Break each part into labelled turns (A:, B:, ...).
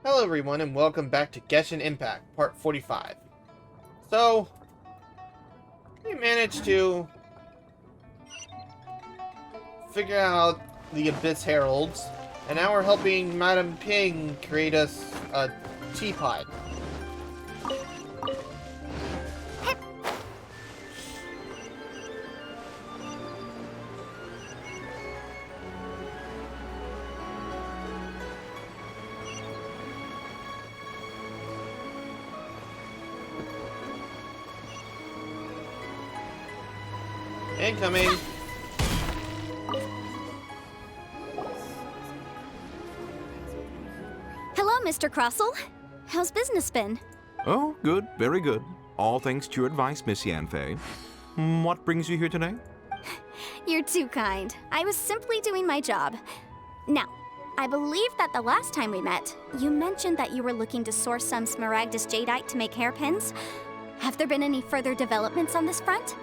A: Hello everyone and welcome back to Genshin Impact, part 45. So, we managed to figure out the Abyss Heralds, and now we're helping Madame Ping create us a teapot. Incoming!
B: Hello, Mr. Crossell. How's business been?
C: Oh, good, very good. All thanks to your advice, Miss Yanfei. What brings you here today?
B: You're too kind. I was simply doing my job. Now, I believe that the last time we met, you mentioned that you were looking to source some Smaragdus Jadeite to make hairpins. Have there been any further developments on this front?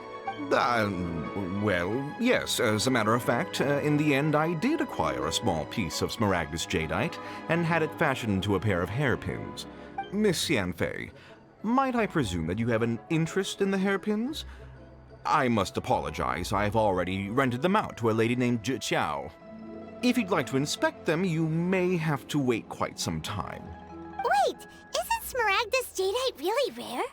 C: Well, yes. As a matter of fact, in the end, I did acquire a small piece of Smaragdus Jadeite and had it fashioned into a pair of hairpins. Miss Yanfei, might I presume that you have an interest in the hairpins? I must apologize. I've already rented them out to a lady named Zhi. If you'd like to inspect them, you may have to wait quite some time.
D: Wait, isn't Smaragdus Jadeite really rare?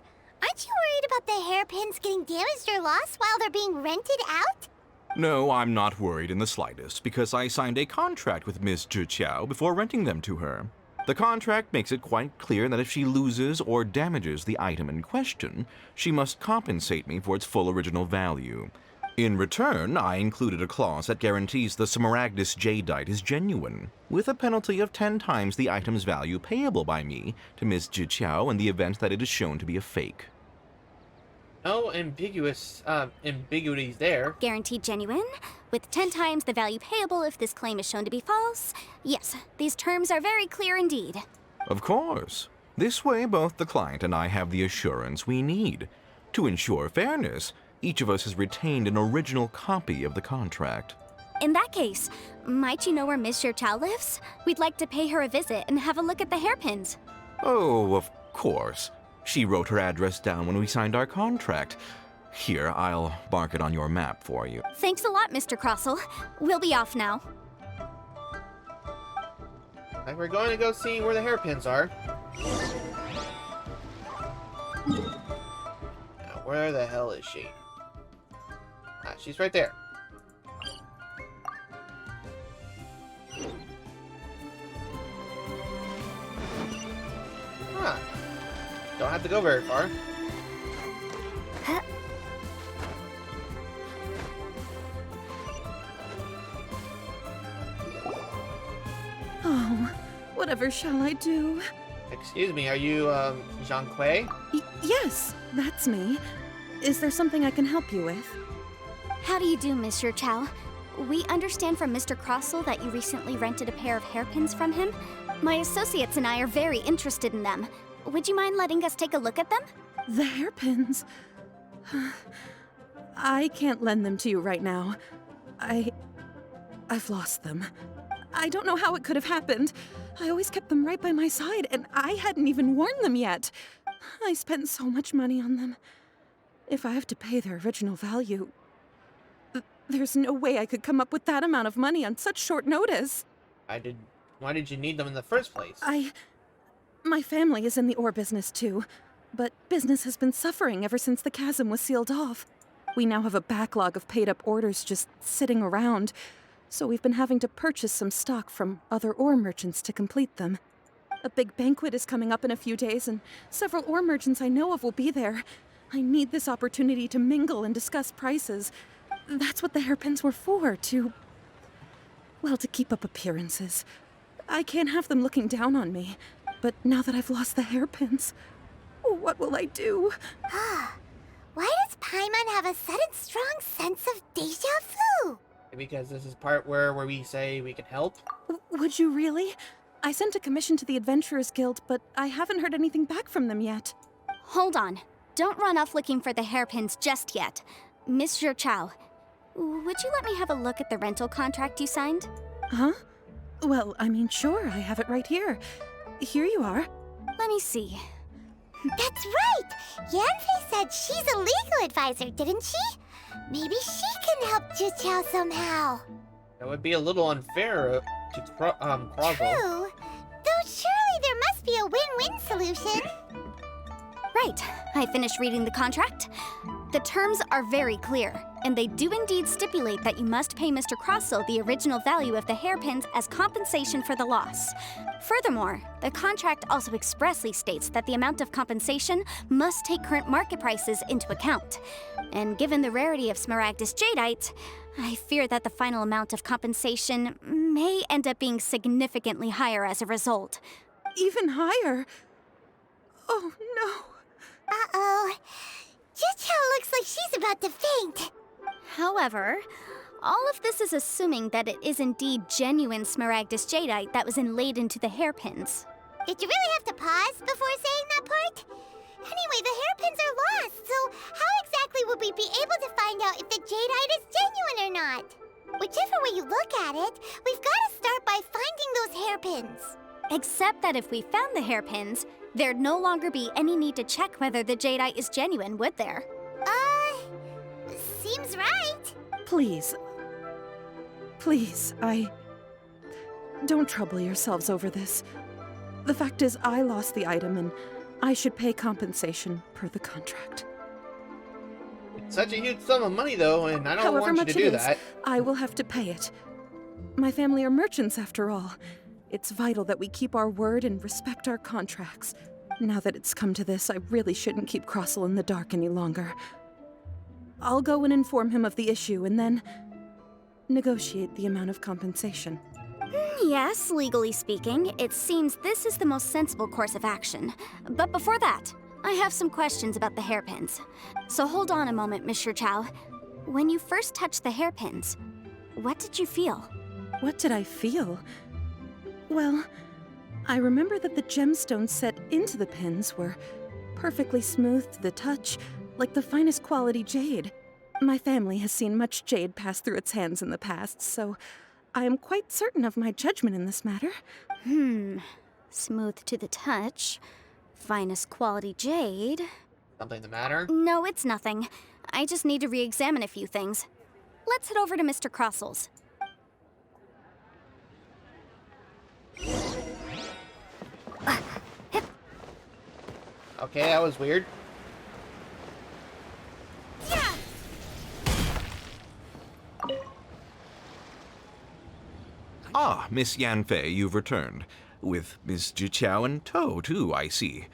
D: Aren't you worried about the hairpins getting damaged or lost while they're being rented out?
C: No, I'm not worried in the slightest, because I signed a contract with Miss Zhi before renting them to her. The contract makes it quite clear that if she loses or damages the item in question, she must compensate me for its full original value. In return, I included a clause that guarantees the Smaragdus Jadeite is genuine, with a penalty of 10 times the item's value payable by me to Miss Zhi in the event that it is shown to be a fake.
A: No ambiguities there.
B: Guaranteed genuine, with 10 times the value payable if this claim is shown to be false. Yes, these terms are very clear indeed.
C: Of course. This way, both the client and I have the assurance we need. To ensure fairness, each of us has retained an original copy of the contract.
B: In that case, might you know where Miss Zhi lives? We'd like to pay her a visit and have a look at the hairpins.
C: Oh, of course. She wrote her address down when we signed our contract. Here, I'll mark it on your map for you.
B: Thanks a lot, Mr. Crossell. We'll be off now.
A: And we're going to go see where the hairpins are. Now, where the hell is she? Ah, she's right there. Huh. Don't have to go very far.
E: Oh, whatever shall I do?
A: Excuse me, are you, Zhang Kui?
E: Yes, that's me. Is there something I can help you with?
B: How do you do, Miss Zhi? We understand from Mr. Crossell that you recently rented a pair of hairpins from him. My associates and I are very interested in them. Would you mind letting us take a look at them?
E: The hairpins. I can't lend them to you right now. I've lost them. I don't know how it could have happened. I always kept them right by my side, and I hadn't even worn them yet. I spent so much money on them. If I have to pay their original value, there's no way I could come up with that amount of money on such short notice.
A: Why did you need them in the first place?
E: My family is in the ore business too, but business has been suffering ever since the chasm was sealed off. We now have a backlog of paid-up orders just sitting around, so we've been having to purchase some stock from other ore merchants to complete them. A big banquet is coming up in a few days, and several ore merchants I know of will be there. I need this opportunity to mingle and discuss prices. That's what the hairpins were for, to keep up appearances. I can't have them looking down on me. But now that I've lost the hairpins, what will I do?
D: Why does Paimon have a sudden strong sense of deja vu?
A: Because this is part where we say we can help?
E: Would you really? I sent a commission to the Adventurers Guild, but I haven't heard anything back from them yet.
B: Hold on. Don't run off looking for the hairpins just yet. Miss Zhi, would you let me have a look at the rental contract you signed?
E: Huh? Well, I mean, sure, I have it right here. here you are.
B: Let me see.
D: That's right! Yanfei said she's a legal advisor, didn't she? Maybe she can help Juqiao somehow.
A: That would be a little unfair to Quazzle.
D: True. Though surely there must be a win-win solution.
B: Right, I finished reading the contract. The terms are very clear, and they do indeed stipulate that you must pay Mr. Crossell the original value of the hairpins as compensation for the loss. Furthermore, the contract also expressly states that the amount of compensation must take current market prices into account. And given the rarity of Smaragdus Jadeite, I fear that the final amount of compensation may end up being significantly higher as a result.
E: Even higher. Oh, no.
D: Uh-oh. Juqiao looks like she's about to faint.
B: However, all of this is assuming that it is indeed genuine Smaragdus Jadeite that was inlaid into the hairpins.
D: Did you really have to pause before saying that part? Anyway, the hairpins are lost, so how exactly would we be able to find out if the jadeite is genuine or not? Whichever way you look at it, we've got to start by finding those hairpins.
B: Except that if we found the hairpins, there'd no longer be any need to check whether the jadeite is genuine, would there?
D: Seems right.
E: Please. Please, Don't trouble yourselves over this. The fact is, I lost the item, and I should pay compensation per the contract.
A: It's such a huge sum of money, though, and I don't
E: However
A: want you
E: much
A: to do
E: it is,
A: that.
E: I will have to pay it. My family are merchants, after all. It's vital that we keep our word and respect our contracts. Now that it's come to this, I really shouldn't keep Crossell in the dark any longer. I'll go and inform him of the issue, and then negotiate the amount of compensation.
B: Yes, legally speaking, it seems this is the most sensible course of action. But before that, I have some questions about the hairpins. So hold on a moment, Mr. Chow. When you first touched the hairpins, what did you feel?
E: What did I feel? Well, I remember that the gemstones set into the pins were perfectly smooth to the touch, like the finest quality jade. My family has seen much jade pass through its hands in the past, so I am quite certain of my judgment in this matter.
B: Smooth to the touch. Finest quality jade.
A: Something the matter?
B: No, it's nothing. I just need to re-examine a few things. Let's head over to Mr. Crossell's.
A: Okay, that was weird.
C: Ah, Miss Yanfei, you've returned. With Miss Juqiao in tow, too, I see.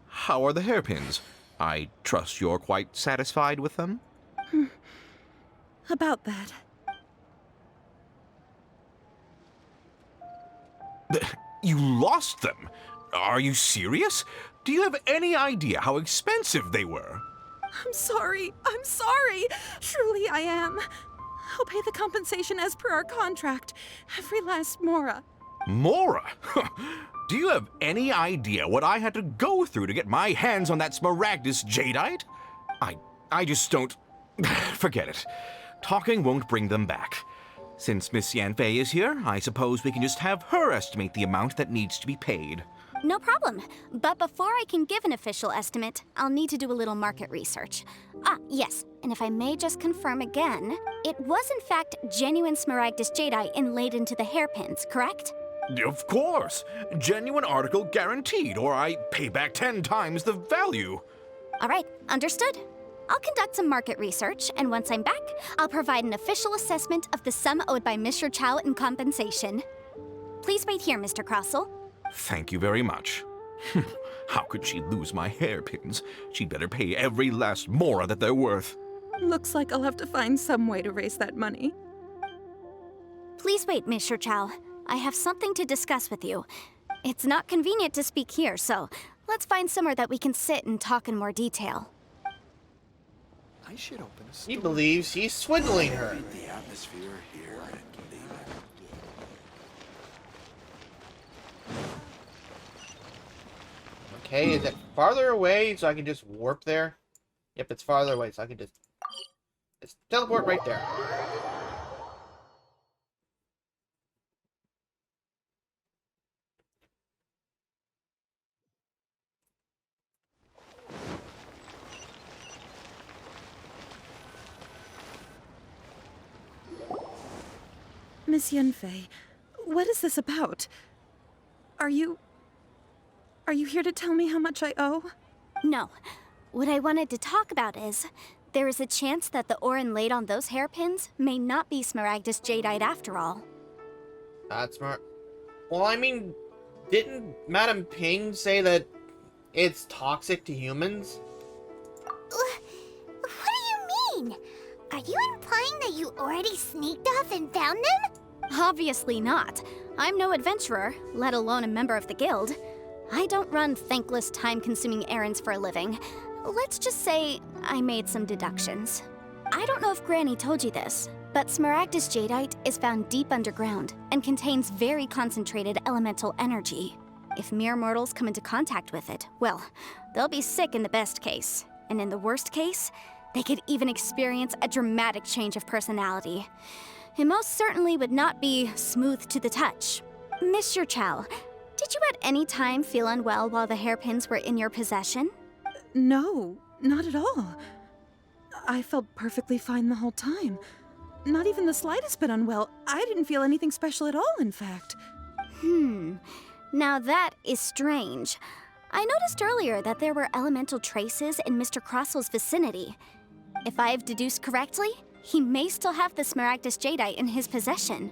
C: How are the hairpins? I trust you're quite satisfied with them?
E: About that.
C: You lost them? Are you serious? Do you have any idea how expensive they were?
E: I'm sorry. Truly I am. I'll pay the compensation as per our contract. Every last mora.
C: Mora? Do you have any idea what I had to go through to get my hands on that Smaragdus Jadeite? I just don't... Forget it. Talking won't bring them back. Since Miss Yanfei is here, I suppose we can just have her estimate the amount that needs to be paid.
B: No problem. But before I can give an official estimate, I'll need to do a little market research. Yes, and if I may just confirm again, it was in fact genuine Smaragdus Jadeite inlaid into the hairpins, correct?
C: Of course. Genuine article guaranteed, or I pay back 10 times the value.
B: All right, understood. I'll conduct some market research, and once I'm back, I'll provide an official assessment of the sum owed by Mr. Chow in compensation. Please wait here, Mr. Crossell.
C: Thank you very much. How could she lose my hairpins? She'd better pay every last mora that they're worth.
E: Looks like I'll have to find some way to raise that money.
B: Please wait, Mr. Chow. I have something to discuss with you. It's not convenient to speak here, so let's find somewhere that we can sit and talk in more detail.
F: I should open a
A: He
F: store.
A: believes he's swindling her.
F: The atmosphere here.
A: Okay, is it farther away so I can just warp there? Yep, it's farther away so I can just teleport right there.
E: Miss Yunfei, what is this about? Are you here to tell me how much I owe?
B: No. What I wanted to talk about is, there is a chance that the ore inlaid on those hairpins may not be Smaragdus jadeite after all.
A: That's smart. Well, I mean, didn't Madam Ping say that it's toxic to humans?
D: What do you mean? Are you implying that you already sneaked off and found them?
B: Obviously not. I'm no adventurer, let alone a member of the guild. I don't run thankless, time-consuming errands for a living. Let's just say I made some deductions. I don't know if Granny told you this, but Smaragdus jadeite is found deep underground and contains very concentrated elemental energy. If mere mortals come into contact with it, well, they'll be sick in the best case. And in the worst case, they could even experience a dramatic change of personality. It most certainly would not be smooth to the touch. Mr. Chow, did you at any time feel unwell while the hairpins were in your possession?
E: No, not at all. I felt perfectly fine the whole time. Not even the slightest bit unwell. I didn't feel anything special at all, in fact.
B: Now that is strange. I noticed earlier that there were elemental traces in Mr. Crossel's vicinity. If I've deduced correctly, he may still have the Smaragdus jadeite in his possession.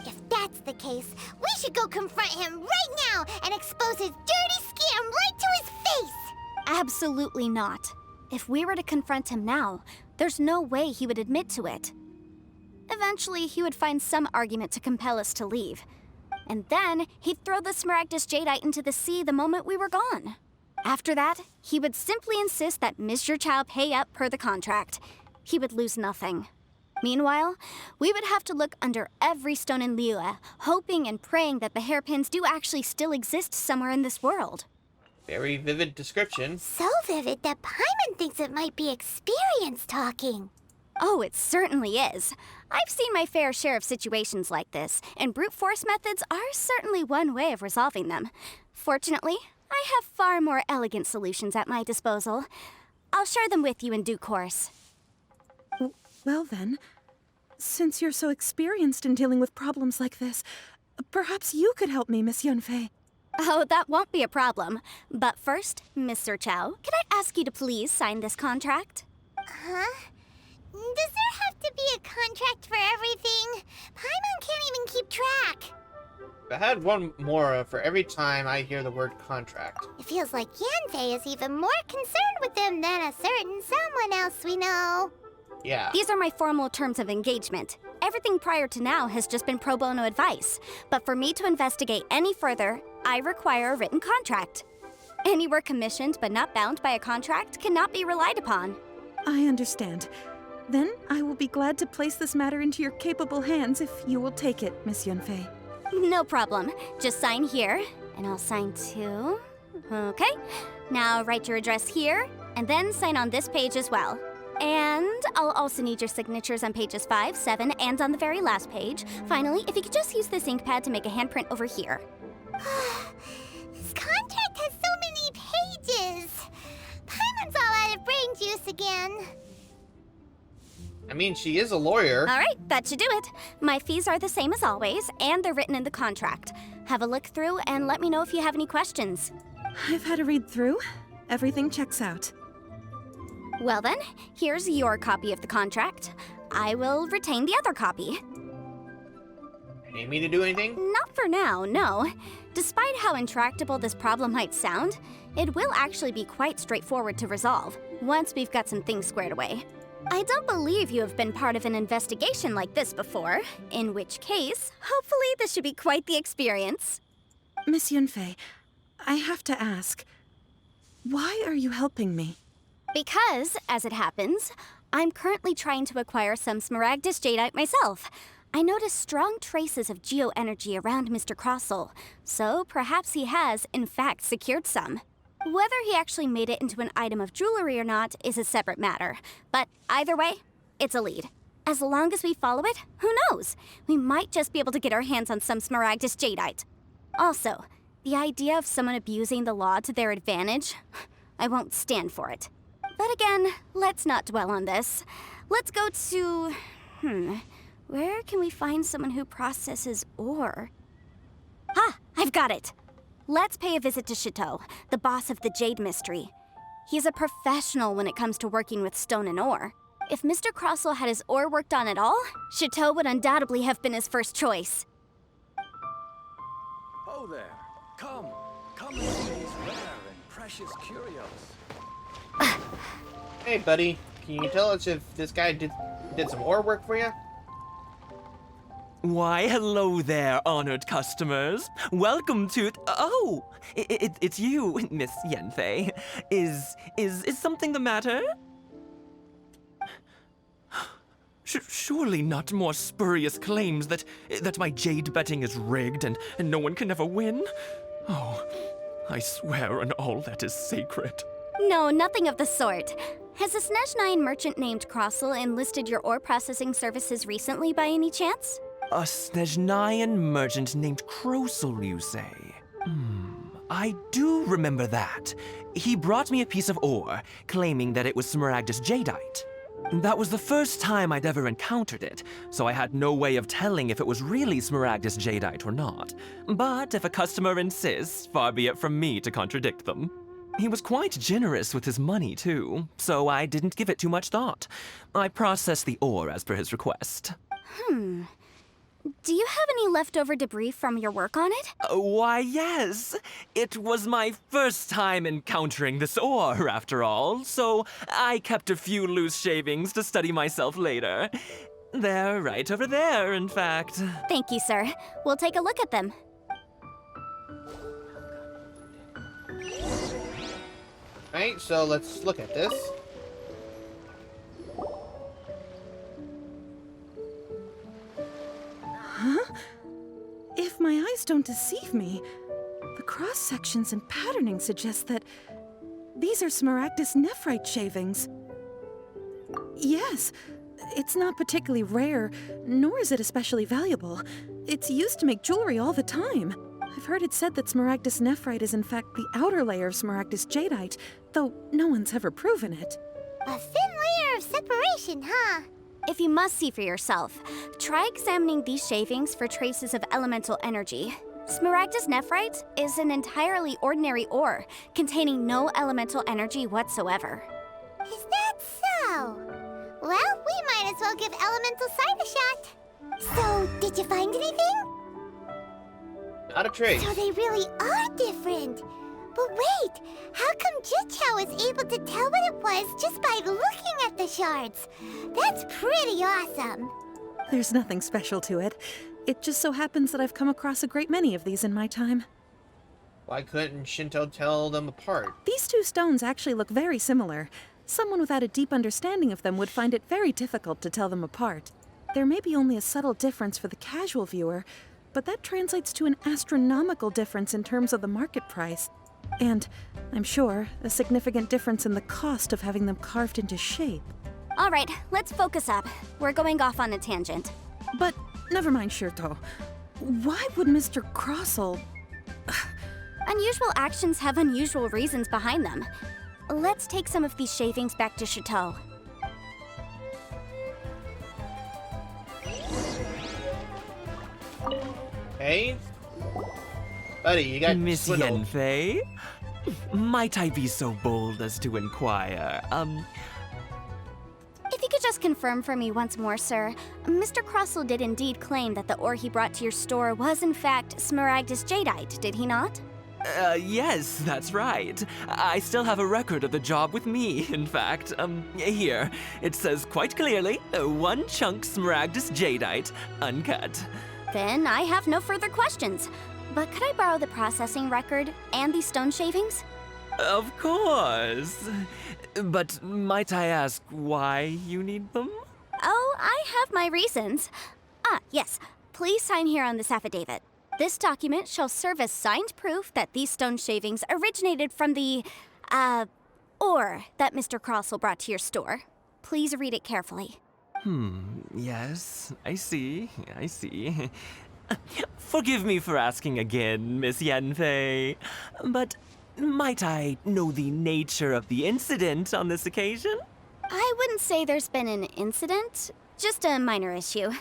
D: If that's the case, we should go confront him right now and expose his dirty scam right to his face!
B: Absolutely not. If we were to confront him now, there's no way he would admit to it. Eventually, he would find some argument to compel us to leave. And then, he'd throw the Smaragdus jadeite into the sea the moment we were gone. After that, he would simply insist that Mr. Chow pay up per the contract. He would lose nothing. Meanwhile, we would have to look under every stone in Liyue, hoping and praying that the hairpins do actually still exist somewhere in this world.
A: Very vivid description.
D: So vivid that Paimon thinks it might be experience talking.
B: Oh, it certainly is. I've seen my fair share of situations like this, and brute force methods are certainly one way of resolving them. Fortunately, I have far more elegant solutions at my disposal. I'll share them with you in due course.
E: Well then, since you're so experienced in dealing with problems like this, perhaps you could help me, Miss Yunfei.
B: Oh, that won't be a problem. But first, Mr. Chow, could I ask you to please sign this contract?
D: Huh? Does there have to be a contract for everything? Paimon can't even keep track.
A: I had one more for every time I hear the word contract.
D: It feels like Yanfei is even more concerned with them than a certain someone else we know.
A: Yeah.
B: These are my formal terms of engagement. Everything prior to now has just been pro bono advice. But for me to investigate any further, I require a written contract. Any work commissioned but not bound by a contract cannot be relied upon.
E: I understand. Then I will be glad to place this matter into your capable hands if you will take it, Miss Yunfei.
B: No problem. Just sign here, and I'll sign too. Okay. Now write your address here, and then sign on this page as well. And I'll also need your signatures on pages 5, 7, and on the very last page. Finally, if you could just use this ink pad to make a handprint over here.
D: This contract has so many pages. Paimon's all out of brain juice again.
A: I mean, she is a lawyer.
B: All right, that should do it. My fees are the same as always, and they're written in the contract. Have a look through and let me know if you have any questions.
E: I've had a read through. Everything checks out.
B: Well then, here's your copy of the contract. I will retain the other copy.
A: Need me to do anything?
B: Not for now, no. Despite how intractable this problem might sound, it will actually be quite straightforward to resolve, once we've got some things squared away. I don't believe you have been part of an investigation like this before, in which case, hopefully this should be quite the experience.
E: Miss Yunfei, I have to ask, why are you helping me?
B: Because, as it happens, I'm currently trying to acquire some Smaragdus jadeite myself. I noticed strong traces of geoenergy around Mr. Crossell, so perhaps he has, in fact, secured some. Whether he actually made it into an item of jewelry or not is a separate matter, but either way, it's a lead. As long as we follow it, who knows? We might just be able to get our hands on some Smaragdus jadeite. Also, the idea of someone abusing the law to their advantage, I won't stand for it. But again, let's not dwell on this. Let's go to... Where can we find someone who processes ore? Ah, I've got it! Let's pay a visit to Chateau, the boss of the Jade Mystery. He's a professional when it comes to working with stone and ore. If Mr. Crossell had his ore worked on at all, Chateau would undoubtedly have been his first choice.
F: Oh there. Come and see these rare and precious curios.
A: Hey, buddy. Can you tell us if this guy did some ore work for you?
G: Why, hello there, honored customers. Welcome to... Oh, it's you, Miss Yanfei. Is something the matter? Surely not more spurious claims that my jade betting is rigged and no one can ever win? Oh, I swear on all that is sacred.
B: No, nothing of the sort. Has a Snezhnine merchant named Crossell enlisted your ore processing services recently by any chance?
G: A Snezhnayan merchant named Crossell, you say? I do remember that. He brought me a piece of ore, claiming that it was Smaragdus jadeite. That was the first time I'd ever encountered it, so I had no way of telling if it was really Smaragdus jadeite or not. But if a customer insists, far be it from me to contradict them. He was quite generous with his money, too, so I didn't give it too much thought. I processed the ore as per his request.
B: Do you have any leftover debris from your work on it?
G: Why, yes. It was my first time encountering this ore, after all, so I kept a few loose shavings to study myself later. They're right over there, in fact.
B: Thank you, sir. We'll take a look at them.
A: Alright, so let's look at this.
E: If my eyes don't deceive me, the cross-sections and patterning suggest that these are Smaragdus nephrite shavings. Yes, it's not particularly rare, nor is it especially valuable. It's used to make jewelry all the time. I've heard it said that Smaragdus nephrite is in fact the outer layer of Smaragdus jadeite, though no one's ever proven it.
D: A thin layer of separation, huh?
B: If you must see for yourself, try examining these shavings for traces of elemental energy. Smaragdus nephrite is an entirely ordinary ore, containing no elemental energy whatsoever.
D: Is that so? Well, we might as well give Elemental Sight a shot. So, did you find anything?
A: Not a trace.
D: So they really are different. But wait, how come Jichao was able to tell what it was just by looking at the shards? That's pretty awesome.
E: There's nothing special to it. It just so happens that I've come across a great many of these in my time.
A: Why couldn't Shinto tell them apart?
E: These two stones actually look very similar. Someone without a deep understanding of them would find it very difficult to tell them apart. There may be only a subtle difference for the casual viewer, but that translates to an astronomical difference in terms of the market price. And, I'm sure, a significant difference in the cost of having them carved into shape.
B: All right, let's focus up. We're going off on a tangent.
E: But, never mind, Shirto. Why would Mr. Crossell...
B: Unusual actions have unusual reasons behind them. Let's take some of these shavings back to Chateau.
A: Hey? Buddy, you got
G: Miss
A: swindled.
G: Yanfei? Might I be so bold as to inquire,
B: If you could just confirm for me once more, sir. Mr. Crossell did indeed claim that the ore he brought to your store was in fact Smaragdus jadeite, did he not?
G: Yes, that's right. I still have a record of the job with me, in fact. Here. It says quite clearly, 1 chunk Smaragdus jadeite, uncut.
B: Then I have no further questions. But could I borrow the processing record and these stone shavings?
G: Of course. But might I ask why you need them?
B: Oh, I have my reasons. Ah, yes. Please sign here on this affidavit. This document shall serve as signed proof that these stone shavings originated from the, ore that Mr. Crossell brought to your store. Please read it carefully.
G: Yes, I see. Forgive me for asking again, Miss Yanfei, but might I know the nature of the incident on this occasion?
B: I wouldn't say there's been an incident, just a minor issue.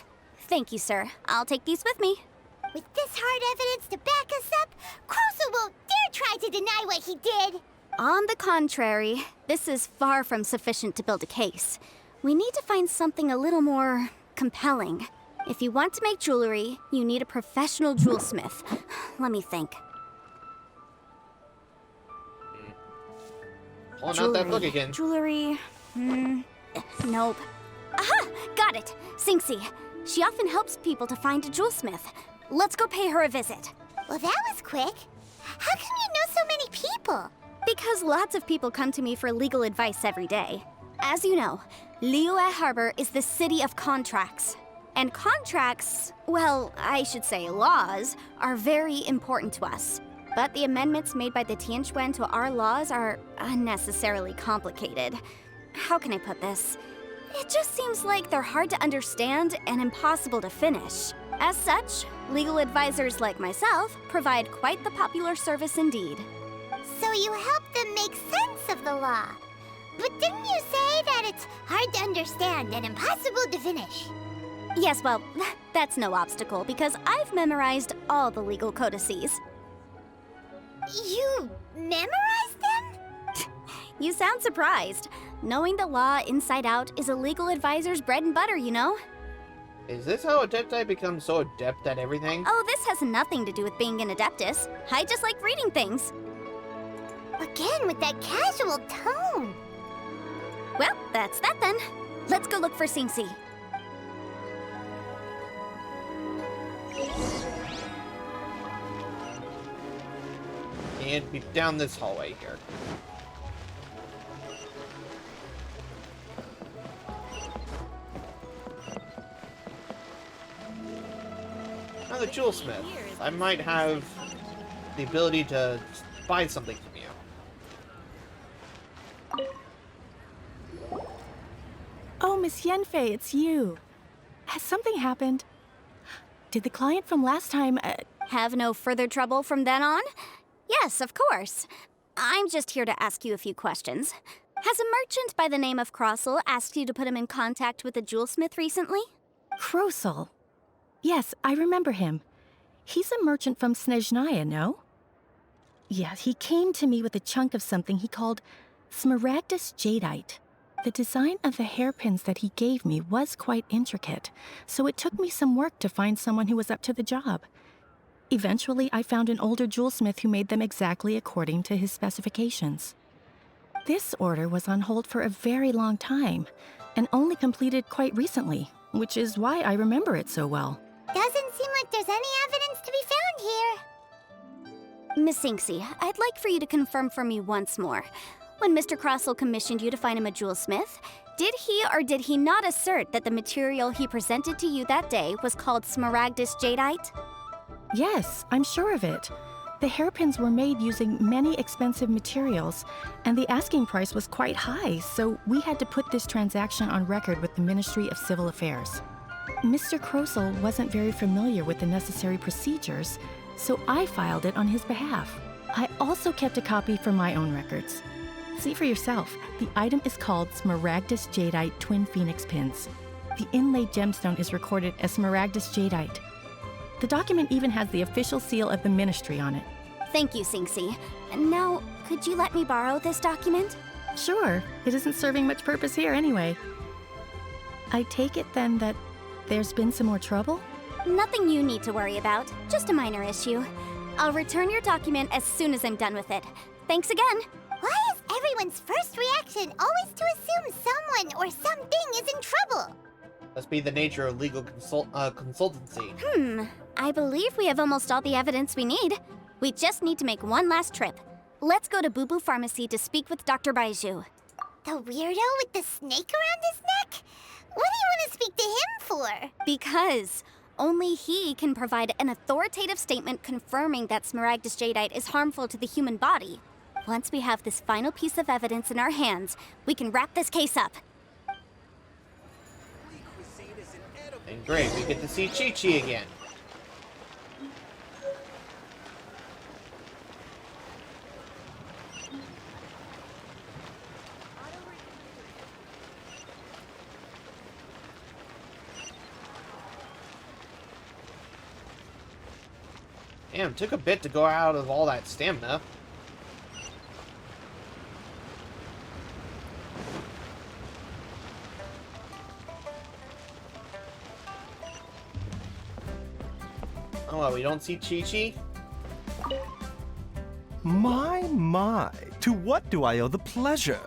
B: Thank you, sir. I'll take these with me.
D: With this hard evidence to back us up, Kroso won't dare try to deny what he did.
B: On the contrary, this is far from sufficient to build a case. We need to find something a little more compelling. If you want to make jewelry, you need a professional jewelsmith. Let me think.
A: Pulling out that book again.
B: Jewelry. Nope. Aha! Got it! Singxi. She often helps people to find a jewelsmith. Let's go pay her a visit.
D: Well, that was quick. How come you know so many people?
B: Because lots of people come to me for legal advice every day. As you know, Liyue Harbor is the city of contracts. And contracts, well, I should say laws, are very important to us. But the amendments made by the Tianquan to our laws are unnecessarily complicated. How can I put this? It just seems like they're hard to understand and impossible to finish. As such, legal advisors like myself provide quite the popular service indeed.
D: So you help them make sense of the law. But didn't you say that it's hard to understand and impossible to finish?
B: Yes, well, that's no obstacle because I've memorized all the legal codices.
D: You memorized them?
B: You sound surprised. Knowing the law inside out is a legal advisor's bread and butter, you know?
A: Is this how Adepti becomes so adept at everything?
B: Oh, this has nothing to do with being an Adeptus. I just like reading things.
D: Again, with that casual tone.
B: Well, that's that then. Let's go look for Singxi.
A: And be down this hallway here. Now the jewelsmith. I might have the ability to buy something from you.
H: Oh, Miss Yenfei, it's you. Has something happened? Did the client from last time,
B: Have no further trouble from then on? Yes, of course. I'm just here to ask you a few questions. Has a merchant by the name of Crossel asked you to put him in contact with a jewelsmith recently?
H: Krosel? Yes, I remember him. He's a merchant from Snezhnaya, no? Yeah, he came to me with a chunk of something he called Smaragdus Jadeite. The design of the hairpins that he gave me was quite intricate, so it took me some work to find someone who was up to the job. Eventually, I found an older jewelsmith who made them exactly according to his specifications. This order was on hold for a very long time, and only completed quite recently, which is why I remember it so well.
D: Doesn't seem like there's any evidence to be found here.
B: Miss Singxi, I'd like for you to confirm for me once more. When Mr. Crossel commissioned you to find him a jewelsmith, did he or did he not assert that the material he presented to you that day was called Smaragdus Jadeite?
H: Yes, I'm sure of it. The hairpins were made using many expensive materials, and the asking price was quite high, so we had to put this transaction on record with the Ministry of Civil Affairs. Mr. Krosel wasn't very familiar with the necessary procedures, so I filed it on his behalf. I also kept a copy for my own records. See for yourself, the item is called Smaragdus Jadeite Twin Phoenix Pins. The inlaid gemstone is recorded as Smaragdus Jadeite. The document even has the official seal of the ministry on it.
B: Thank you, Singxi. Now, could you let me borrow this document?
H: Sure, it isn't serving much purpose here anyway. I take it then that there's been some more trouble?
B: Nothing you need to worry about, just a minor issue. I'll return your document as soon as I'm done with it. Thanks again.
D: Why is everyone's first reaction always to assume someone or something is in trouble?
A: Must be the nature of legal consultancy.
B: I believe we have almost all the evidence we need. We just need to make one last trip. Let's go to Boo Boo Pharmacy to speak with Dr. Baiju.
D: The weirdo with the snake around his neck? What do you want to speak to him for?
B: Because only he can provide an authoritative statement confirming that Smaragdus Jadeite is harmful to the human body. Once we have this final piece of evidence in our hands, we can wrap this case up.
A: And great, we get to see Chi-Chi again. Damn, took a bit to go out of all that stamina. Oh, well, we don't see Chi-Chi?
I: My, to what do I owe the pleasure?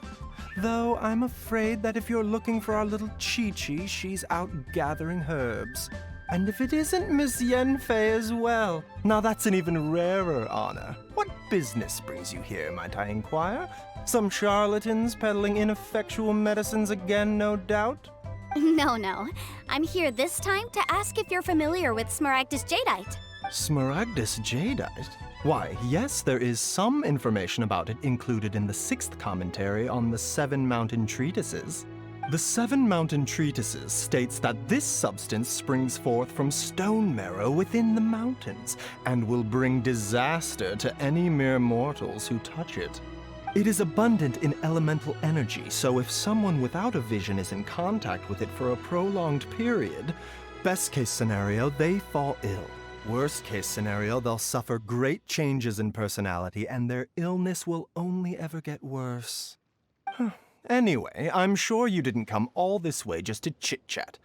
I: Though I'm afraid that if you're looking for our little Chi-Chi, she's out gathering herbs. And if it isn't Miss Yanfei as well, now that's an even rarer honor. What business brings you here, might I inquire? Some charlatans peddling ineffectual medicines again, no doubt?
B: No. I'm here this time to ask if you're familiar with Smaragdus Jadeite.
I: Smaragdus Jadeite? Why, yes, there is some information about it included in the 6th commentary on the 7 Mountain Treatises. The 7 Mountain Treatises states that this substance springs forth from stone marrow within the mountains and will bring disaster to any mere mortals who touch it. It is abundant in elemental energy, so if someone without a vision is in contact with it for a prolonged period, best case scenario, they fall ill. Worst case scenario, they'll suffer great changes in personality and their illness will only ever get worse. Anyway, I'm sure you didn't come all this way just to chit-chat.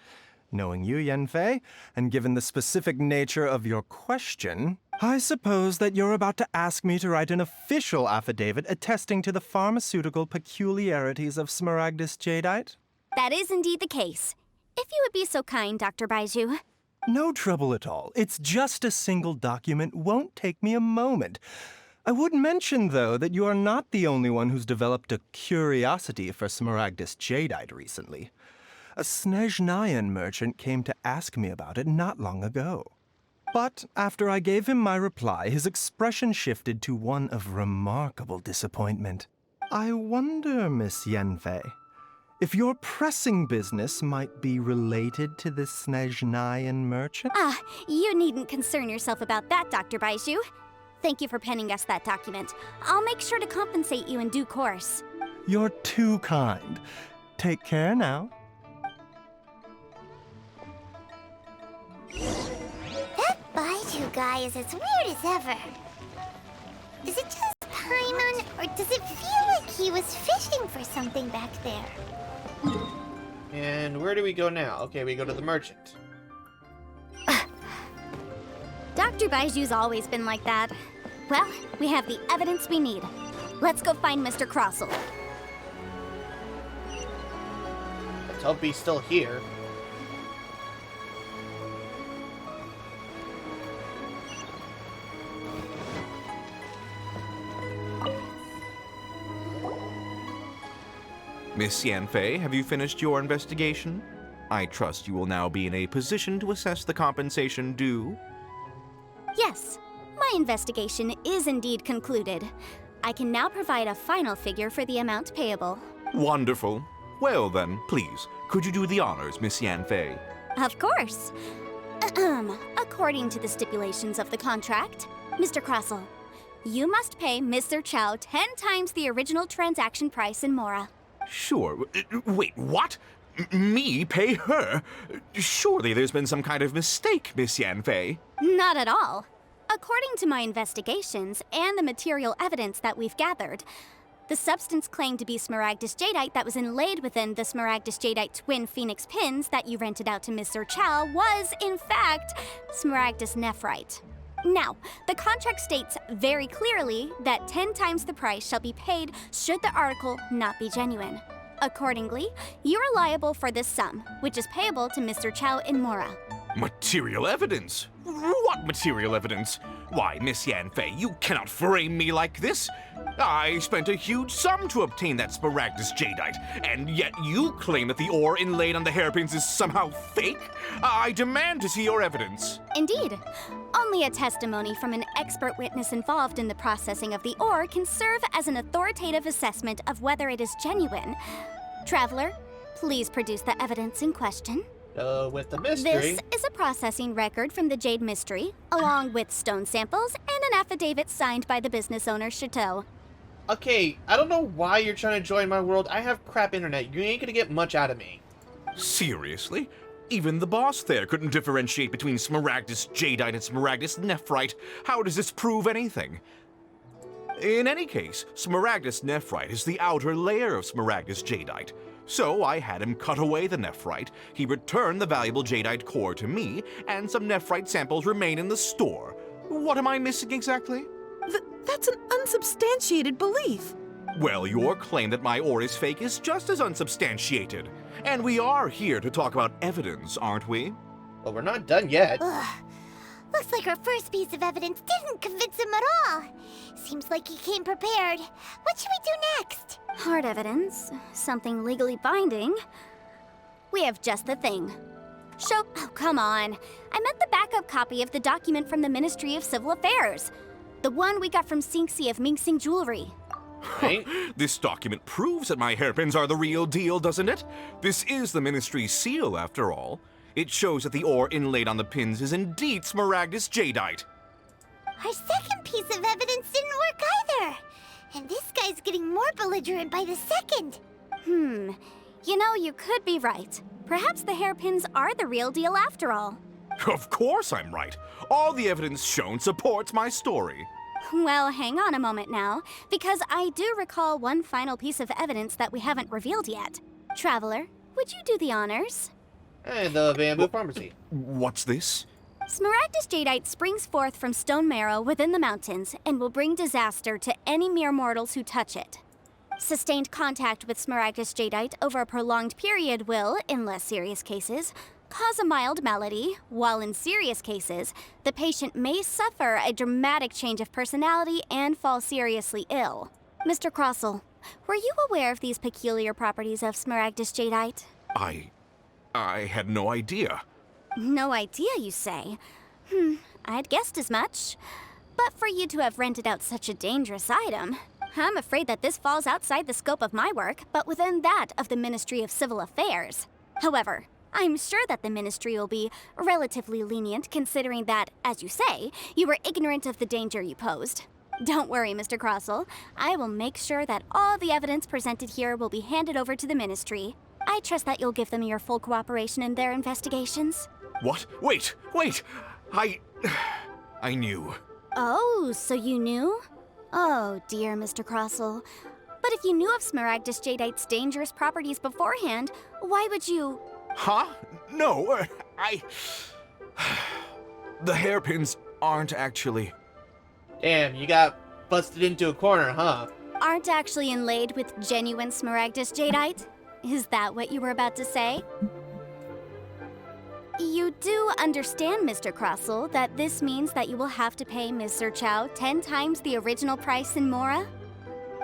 I: Knowing you, Yanfei, and given the specific nature of your question, I suppose that you're about to ask me to write an official affidavit attesting to the pharmaceutical peculiarities of Smaragdus Jadeite?
B: That is indeed the case. If you would be so kind, Dr. Baiju.
I: No trouble at all. It's just a single document. Won't take me a moment. I would mention, though, that you are not the only one who's developed a curiosity for Smaragdus Jadeite recently. A Snezhnayan merchant came to ask me about it not long ago. But after I gave him my reply, his expression shifted to one of remarkable disappointment. I wonder, Miss Yanfei, if your pressing business might be related to this Snezhnayan merchant?
B: You needn't concern yourself about that, Dr. Baiju. Thank you for penning us that document. I'll make sure to compensate you in due course.
I: You're too kind. Take care now.
D: That Baiju guy is as weird as ever. Is it just Paimon, or does it feel like he was fishing for something back there?
A: And where do we go now? Okay, we go to the merchant.
B: Dr. Baiju's always been like that. Well, we have the evidence we need. Let's go find Mr. Crossel.
A: Let's hope he's still here.
C: Miss Yanfei, have you finished your investigation? I trust you will now be in a position to assess the compensation due.
B: Yes, my investigation is indeed concluded. I can now provide a final figure for the amount payable.
C: Wonderful. Well then, please, could you do the honors, Miss Yanfei?
B: Of course. According to the stipulations of the contract, Mr. Crossel, you must pay Mr. Chow 10 times the original transaction price in Mora.
C: Sure. Wait, what? Me pay her? Surely there's been some kind of mistake, Miss Yanfei.
B: Not at all. According to my investigations and the material evidence that we've gathered, the substance claimed to be Smaragdus Jadeite that was inlaid within the Smaragdus Jadeite twin phoenix pins that you rented out to Mr. Chow was, in fact, Smaragdus Nephrite. Now, the contract states very clearly that 10 times the price shall be paid should the article not be genuine. Accordingly, you are liable for this sum, which is payable to Mr. Chow in Mora.
C: Material evidence? What material evidence? Why, Miss Yanfei, you cannot frame me like this. I spent a huge sum to obtain that Smaragdus Jadeite, and yet you claim that the ore inlaid on the hairpins is somehow fake? I demand to see your evidence.
B: Indeed. Only a testimony from an expert witness involved in the processing of the ore can serve as an authoritative assessment of whether it is genuine. Traveler, please produce the evidence in question.
A: With the mystery.
B: This is a processing record from the Jade Mystery, along with stone samples and an affidavit signed by the business owner, Chateau.
A: Okay, I don't know why you're trying to join my world. I have crap internet. You ain't gonna get much out of me.
C: Seriously? Even the boss there couldn't differentiate between Smaragdus Jadeite and Smaragdus Nephrite. How does this prove anything? In any case, Smaragdus Nephrite is the outer layer of Smaragdus Jadeite. So I had him cut away the Nephrite, he returned the valuable Jadeite core to me, and some Nephrite samples remain in the store. What am I missing exactly?
E: That's an unsubstantiated belief.
C: Well, your claim that my ore is fake is just as unsubstantiated. And we are here to talk about evidence, aren't we?
A: Well, we're not done yet.
D: Ugh. Looks like our first piece of evidence didn't convince him at all. Seems like he came prepared. What should we do next?
B: Hard evidence, something legally binding. We have just the thing. Oh, come on. I meant the backup copy of the document from the Ministry of Civil Affairs. The one we got from Sinxi of Mingsing Jewelry.
A: Right?
C: This document proves that my hairpins are the real deal, doesn't it? This is the Ministry's seal, after all. It shows that the ore inlaid on the pins is indeed Smaragdus Jadeite.
D: Our second piece of evidence didn't work either. And this guy's getting more belligerent by the second.
B: You know, you could be right. Perhaps the hairpins are the real deal after all.
C: Of course I'm right. All the evidence shown supports my story.
B: Well, hang on a moment now, because I do recall one final piece of evidence that we haven't revealed yet. Traveler, would you do the honors?
A: And the bamboo pharmacy.
C: What's this?
B: Smaragdus Jadeite springs forth from stone marrow within the mountains and will bring disaster to any mere mortals who touch it. Sustained contact with Smaragdus Jadeite over a prolonged period will, in less serious cases, cause a mild malady, while in serious cases, the patient may suffer a dramatic change of personality and fall seriously ill. Mr. Crossell, were you aware of these peculiar properties of Smaragdus Jadeite?
C: I had no idea.
B: No idea, you say? I'd guessed as much. But for you to have rented out such a dangerous item, I'm afraid that this falls outside the scope of my work, but within that of the Ministry of Civil Affairs. However, I'm sure that the Ministry will be relatively lenient considering that, as you say, you were ignorant of the danger you posed. Don't worry, Mr. Crossell. I will make sure that all the evidence presented here will be handed over to the Ministry. I trust that you'll give them your full cooperation in their investigations.
C: What? Wait! I knew.
B: Oh, so you knew? Oh, dear Mr. Crossell. But if you knew of Smaragdus Jadeite's dangerous properties beforehand, why would you...
C: Huh? No, The hairpins aren't actually...
A: Damn, you got busted into a corner, huh?
B: Aren't actually inlaid with genuine Smaragdus Jadeite? Is that what you were about to say? You do understand, Mr. Crossell, that this means that you will have to pay Ms. Zerchow 10 times the original price in Mora?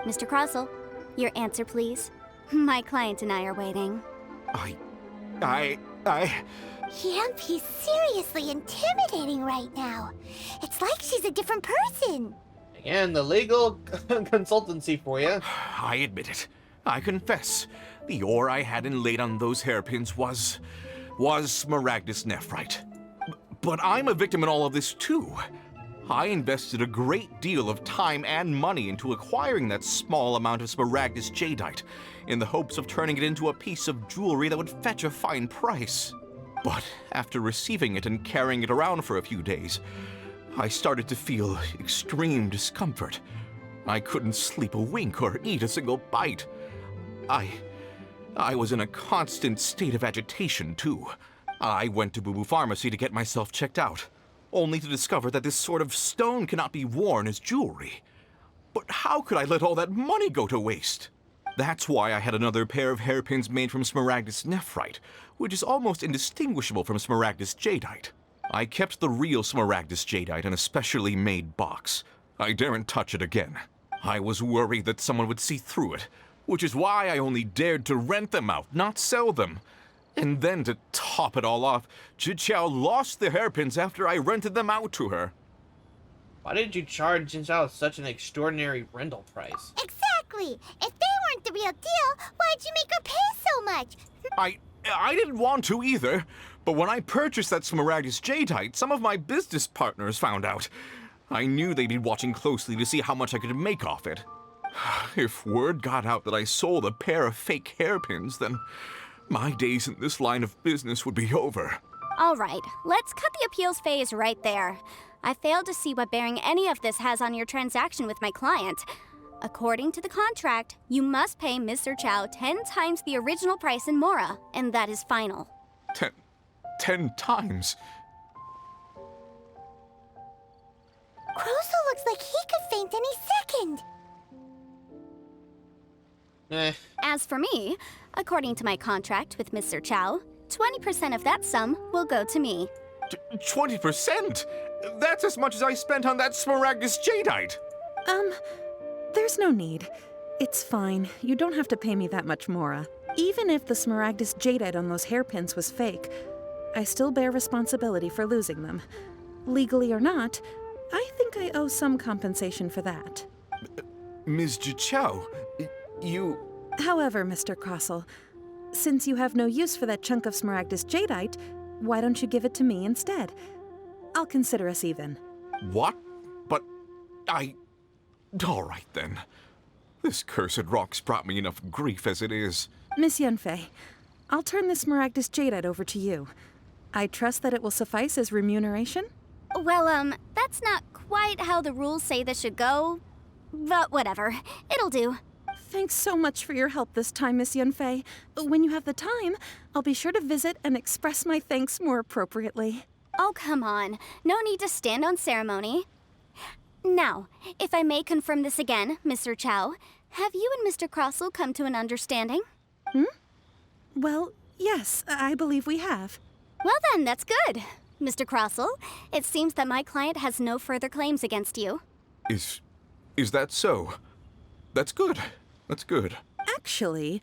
B: Mr. Crossell, your answer, please. My client and I are waiting.
D: Yampy's seriously intimidating right now. It's like she's a different person.
A: Again, the legal consultancy for you.
C: I admit it. I confess. The ore I had inlaid on those hairpins was Smaragdus Nephrite. But I'm a victim in all of this too. I invested a great deal of time and money into acquiring that small amount of Smaragdus Jadeite, in the hopes of turning it into a piece of jewelry that would fetch a fine price. But after receiving it and carrying it around for a few days, I started to feel extreme discomfort. I couldn't sleep a wink or eat a single bite. I was in a constant state of agitation, too. I went to Boo Boo Pharmacy to get myself checked out, only to discover that this sort of stone cannot be worn as jewelry. But how could I let all that money go to waste? That's why I had another pair of hairpins made from Smaragdus Nephrite, which is almost indistinguishable from Smaragdus Jadeite. I kept the real Smaragdus Jadeite in a specially made box. I daren't touch it again. I was worried that someone would see through it, which is why I only dared to rent them out, not sell them. And then to top it all off, Zhiqiao lost the hairpins after I rented them out to her.
A: Why did you charge Genshin such an extraordinary rental price?
D: Exactly. If they weren't the real deal, why'd you make her pay so much?
C: I didn't want to either, but when I purchased that Smaragdus Jadeite, some of my business partners found out. I knew they'd be watching closely to see how much I could make off it. If word got out that I sold a pair of fake hairpins, then my days in this line of business would be over.
B: All right, let's cut the appeals phase right there. I failed to see what bearing any of this has on your transaction with my client. According to the contract, you must pay Mr. Chow 10 times the original price in Mora, and that is final.
C: 10 times?
D: Croso looks like he could faint any second.
B: As for me, according to my contract with Mr. Chow, 20% of that sum will go to me.
C: 20%? That's as much as I spent on that Smaragdus Jadeite!
E: There's no need. It's fine. You don't have to pay me that much, Mora. Even if the Smaragdus Jadeite on those hairpins was fake, I still bear responsibility for losing them. Legally or not, I think I owe some compensation for that.
C: Ms. Jichao, you...
E: However, Mr. Crossell, since you have no use for that chunk of Smaragdus Jadeite, why don't you give it to me instead? I'll consider us even.
C: What? But all right then. This cursed rock's brought me enough grief as it is.
E: Miss Yunfei, I'll turn this Smaragdus Jadeite over to you. I trust that it will suffice as remuneration?
B: Well, that's not quite how the rules say this should go. But whatever, it'll do.
E: Thanks so much for your help this time, Miss Yunfei. When you have the time, I'll be sure to visit and express my thanks more appropriately.
B: Oh, come on. No need to stand on ceremony. Now, if I may confirm this again, Mr. Chow, have you and Mr. Crossell come to an understanding?
E: Well, yes, I believe we have.
B: Well then, that's good. Mr. Crossell, it seems that my client has no further claims against you.
C: Is that so? That's good. That's good.
E: Actually,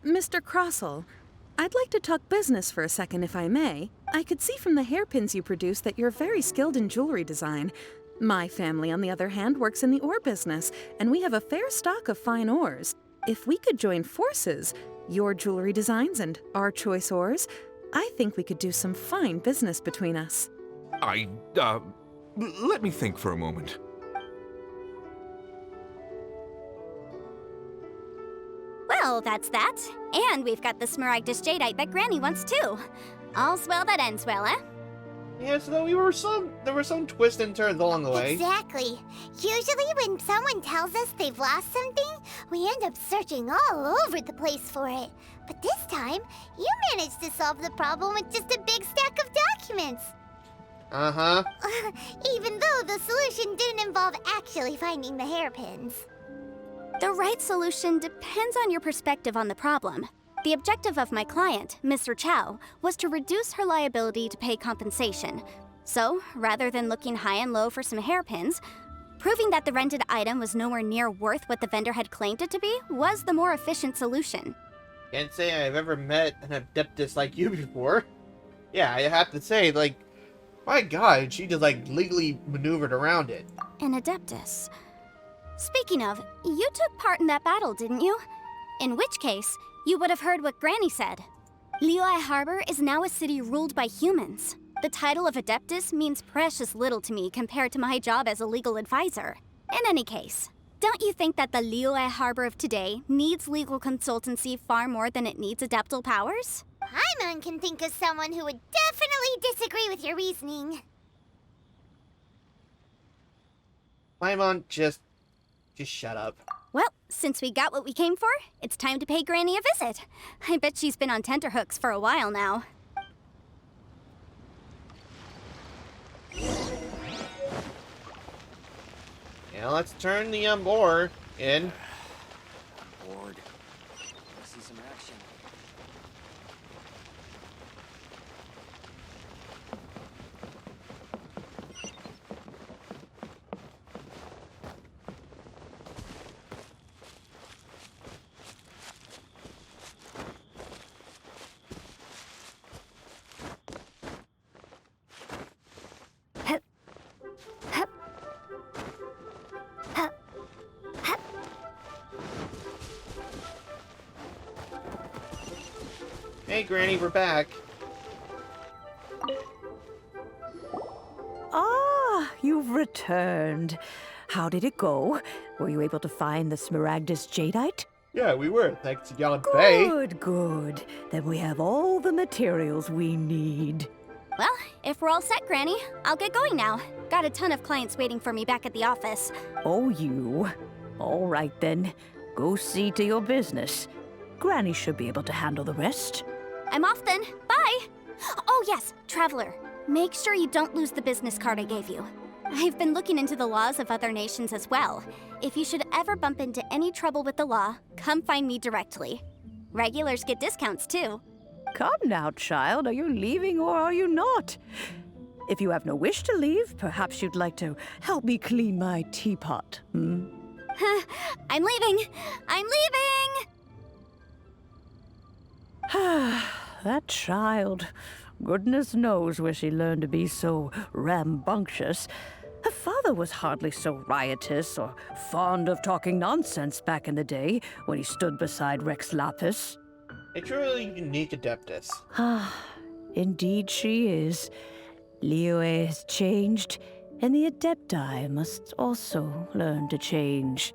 E: Mr. Crossell, I'd like to talk business for a second, if I may. I could see from the hairpins you produce that you're very skilled in jewelry design. My family, on the other hand, works in the ore business, and we have a fair stock of fine ores. If we could join forces, your jewelry designs and our choice ores, I think we could do some fine business between us.
C: Let me think for a moment.
B: Well, that's that. And we've got the Smaragdus Jadeite that Granny wants too. All's well that ends well, eh?
A: Yeah, so there were some twists and turns along the way.
D: Exactly. Usually when someone tells us they've lost something, we end up searching all over the place for it. But this time, you managed to solve the problem with just a big stack of documents.
A: Uh-huh.
D: Even though the solution didn't involve actually finding the hairpins.
B: The right solution depends on your perspective on the problem. The objective of my client, Mr. Chow, was to reduce her liability to pay compensation. So, rather than looking high and low for some hairpins, proving that the rented item was nowhere near worth what the vendor had claimed it to be was the more efficient solution.
A: Can't say I've ever met an adeptus like you before. Yeah, I have to say, like, my god, she just, like, legally maneuvered around it.
B: An adeptus. Speaking of, you took part in that battle, didn't you? In which case, you would have heard what Granny said. Liyue Harbor is now a city ruled by humans. The title of Adeptus means precious little to me compared to my job as a legal advisor. In any case, don't you think that the Liyue Harbor of today needs legal consultancy far more than it needs adeptal powers?
D: Paimon can think of someone who would definitely disagree with your reasoning.
A: Paimon, just shut up.
B: Well, since we got what we came for, it's time to pay Granny a visit. I bet she's been on tenterhooks for a while now.
A: Yeah, let's turn the ore in.
F: I'm bored. Let's see some action.
A: Hey, Granny, we're back.
J: Ah, you've returned. How did it go? Were you able to find the Smaragdus Jadeite?
A: Yeah, we were, thanks to Yellow Bay.
J: Good, good. Then we have all the materials we need.
B: Well, if we're all set, Granny, I'll get going now. Got a ton of clients waiting for me back at the office.
J: Oh, you. All right, then. Go see to your business. Granny should be able to handle the rest.
B: I'm off then. Bye! Oh yes, Traveler. Make sure you don't lose the business card I gave you. I've been looking into the laws of other nations as well. If you should ever bump into any trouble with the law, come find me directly. Regulars get discounts too.
J: Come now, child. Are you leaving or are you not? If you have no wish to leave, perhaps you'd like to help me clean my teapot, hmm?
B: I'm leaving! I'm leaving!
J: That child. Goodness knows where she learned to be so rambunctious. Her father was hardly so riotous or fond of talking nonsense back in the day when he stood beside Rex Lapis.
A: A truly unique Adeptus.
J: Indeed she is. Liyue has changed, and the Adepti must also learn to change.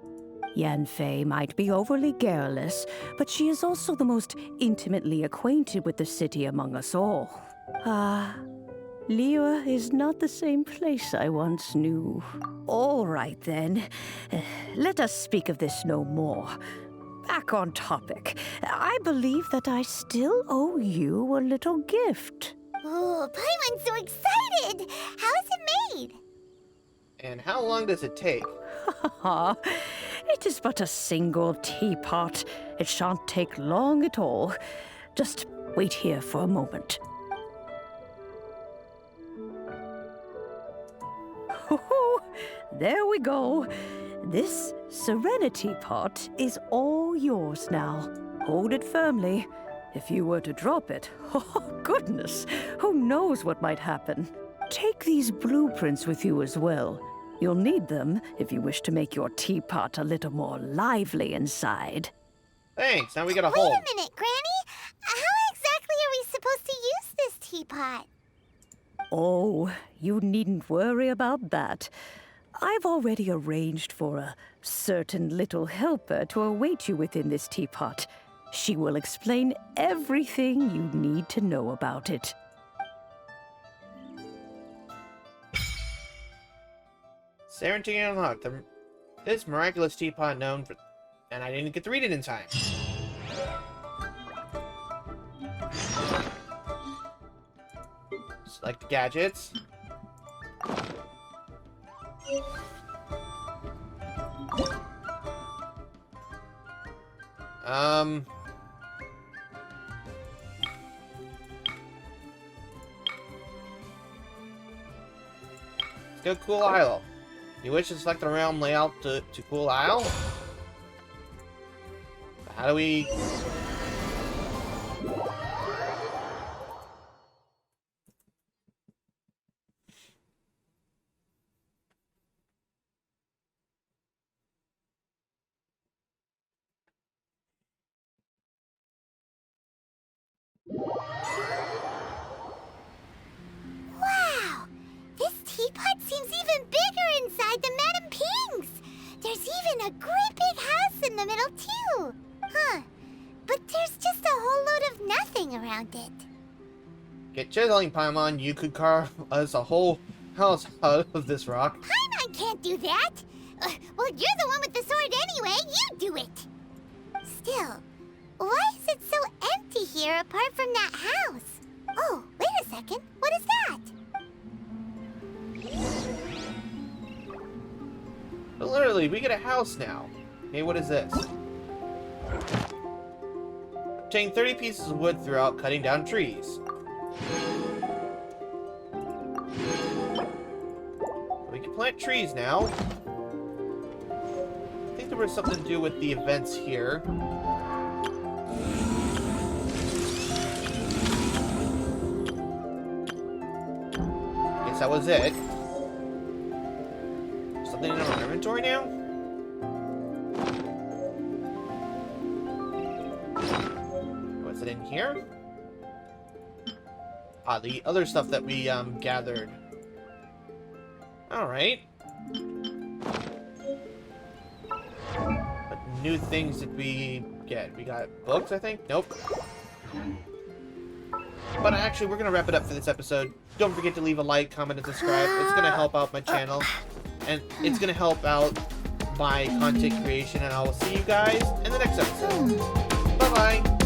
J: Yanfei might be overly garrulous, but she is also the most intimately acquainted with the city among us all. Liyue is not the same place I once knew. All right, then. Let us speak of this no more. Back on topic. I believe that I still owe you a little gift.
D: Oh, Paimon's so excited! How is it made?
A: And how long does it take?
J: It is but a single teapot. It shan't take long at all. Just wait here for a moment. There we go. This Serenity pot is all yours now. Hold it firmly. If you were to drop it, oh goodness, who knows what might happen. Take these blueprints with you as well. You'll need them if you wish to make your teapot a little more lively inside.
A: Thanks, now we got a hole.
D: Wait a minute, Granny. How exactly are we supposed to use this teapot?
J: Oh, you needn't worry about that. I've already arranged for a certain little helper to await you within this teapot. She will explain everything you need to know about it.
A: Serenity unlocked. This miraculous teapot known for... And I didn't get to read it in time. Select gadgets. Let's go Cool Isle. You wish to select the realm layout to Cool Isle? How do we...
D: Wow! This teapot seems even bigger inside than Madame Ping's! There's even a great big house in the middle, too! Huh. But there's just a whole load of nothing around it.
A: Get chiseling, Paimon. You could carve us a whole house out of this rock.
D: Paimon can't do that! Well, you're the one with the sword anyway. You do it! Still, why is it so empty here apart from that house? Oh, wait a second. What is that?
A: But literally, we get a house now. Okay, what is this? Obtain 30 pieces of wood throughout cutting down trees. We can plant trees now. I think there was something to do with the events here. Guess that was it. Something in our inventory now? What's it in here? Ah, the other stuff that we gathered. Alright. But new things did we get? We got books, I think? Nope. But actually, we're going to wrap it up for this episode. Don't forget to leave a like, comment, and subscribe. It's going to help out my channel. And it's going to help out my content creation. And I will see you guys in the next episode. Bye-bye.